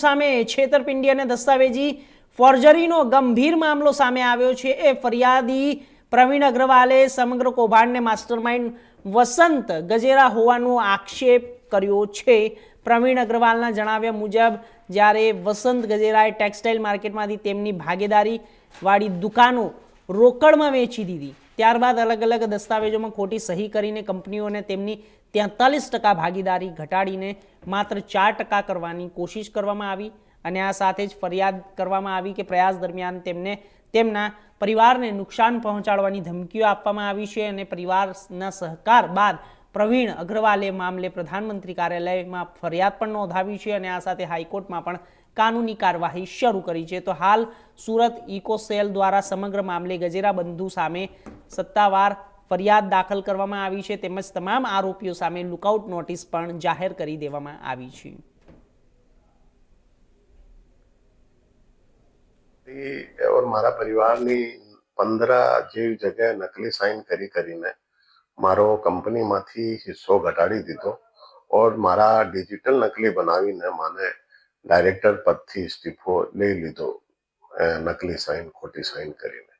સામે છેતરપિંડી અને દસ્તાવેજી ફોર્જરીનો ગંભીર મામલો સામે આવ્યો છે। એ ફરિયાદી પ્રવીણ અગ્રવાલે સમગ્ર કૌભાંડને માસ્ટરમાઇન્ડ વસંત ગજેરા હોવાનો આક્ષેપ કર્યો છે। પ્રવીણ અગ્રવાલના જણાવ્યા મુજબ જ્યારે વસંત ગજેરાએ ટેક્સટાઇલ માર્કેટમાંથી તેમની ભાગીદારીવાળી દુકાનો રોકડમાં વેચી દીધી, ત્યારબાદ અલગ અલગ દસ્તાવેજોમાં ખોટી સહી કરીને કંપનીઓને તેમની 43% ભાગીદારી ઘટાડીને માત્ર 4% કરવાની કોશિશ કરવામાં આવી અને આ સાથે જ ફરિયાદ કરવામાં આવી કે પ્રયાસ દરમિયાન તેમને તેમના પરિવારને નુકસાન પહોંચાડવાની ધમકીઓ આપવામાં આવી છે અને પરિવારના સહકાર બાદ પ્રવીણ અગ્રવાલે મામલે પ્રધાનમંત્રી કાર્યાલયમાં ફરિયાદ પણ નોંધાવી છે અને આ સાથે હાઈકોર્ટમાં પણ કાનૂની કાર્યવાહી શરૂ કરી છે। તો હાલ સુરત ઇકો સેલ દ્વારા સમગ્ર મામલે ગજેરા બંધુ સામે સત્તાવાર ફરિયાદ દાખલ કરવામાં આવી છે તેમજ તમામ આરોપીઓ સામે લુકઆઉટ નોટિસ પણ જાહેર કરી દેવામાં આવી છે। और મારા પરિવારની 15 જેવી જગ્યાએ નકલી સાઇન કરીને મારો કંપનીમાંથી હિસ્સો ઘટાડી દીધો और મારા ડિજિટલ નકલી બનાવીને મને ડાયરેક્ટર પદથી ઇસ્તીફો લઈ લીધો, નકલી સાઇન ખોટી સાઇન કરીને।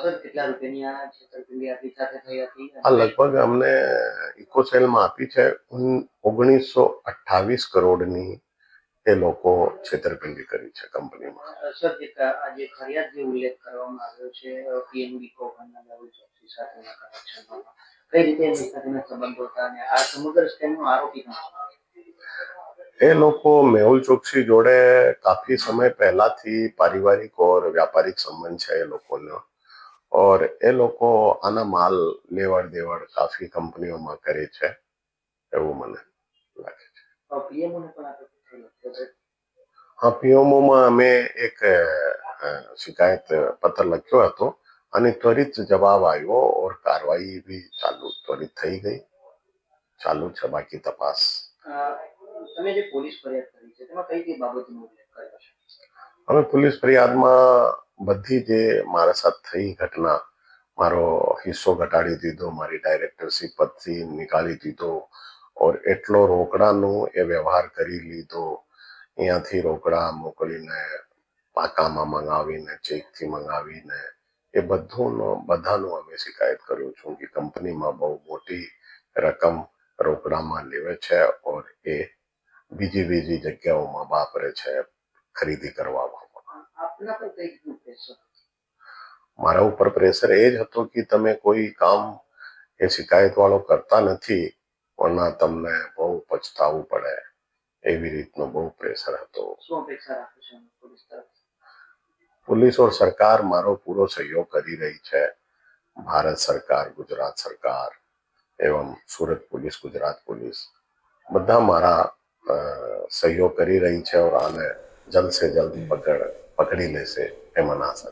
સર કેટલા રૂપિયાની આ છેતરપિંડી આપણી સાથે થઈ હતી? આ લગભગ અમને ઇકોસેલમાં આપી છે 1928 કરોડની એ લોકો છેતરપિંડી કરી છે કંપનીમાં। સર આજે ફરિયાદ જે ઉલ્લેખ કરવામાં આવ્યો છે પીએનબી કૌભાંડના દારૂ ચોકસી સાથેના કનેક્શનમાં, કઈ રીતે એમની સાથેના સંબંધો હતા અને આ સમગ્ર સ્કેમનો આરોપી કોણ છે? એ લોકો મેહુલ ચોકસી જોડે કાફી સમય પહેલાથી પારિવારિક और व्यापारिक संबंध છે એ લોકોનો और એ લોકો આના માલ લેવડ દેવડ કાફી કંપનીઓમાં કરે છે એવું મને લાગે છે। હા, પીએમઓમાં અમે એક શિકાયત પત્ર લખ્યો હતો અને ત્વરિત જવાબ આવ્યો और કાર્યવાહી બી ત્વરિત થઈ ગઈ, ચાલુ છે બાકી તપાસ। તમે જે પોલીસ ફરિયાદ કરી છે તેમાં કઈ કઈ બાબતોનો ઉલ્લેખ કર્યો છે? અમે પોલીસ ફરિયાદમાં બધી જે મારા સાથે થઈ ઘટના, મારો હિસ્સો ઘટાડી દીધો, મારી ડાયરેક્ટરશીપ પદથી નીકાળી દીધો और એટલો રોકડાનો એ વ્યવહાર કરી લીધો, અહીંયાથી રોકડા મોકલીને પાકામાં મંગાવીને ચેકથી મંગાવીને એ બધાનું અમે શિકાયત કર્યું છું કે કંપનીમાં બહુ મોટી રકમ રોકડામાં લેવે છે और એ બીજી જગ્યાઓમાં વાપરે છે ખરીદી કરવામાં। મારા ઉપર પ્રેશર એ જ હતો કે તમે કોઈ કામ એ શિકાયત વાળો કરતા નથી વરના તમને બહુ પછતાવું પડે, એવી રીતનો બહુ પ્રેશર હતો। पुलिस और सरकार मारो पूरो सहयोग કરી રહી છે। भारत सरकार, गुजरात सरकार एवं सूरत पुलिस, गुजरात पुलिस બધા મારા सहयोग કરી રહી છે और આને જલ્દ से जल्द પકડી લેશે એમ આશા।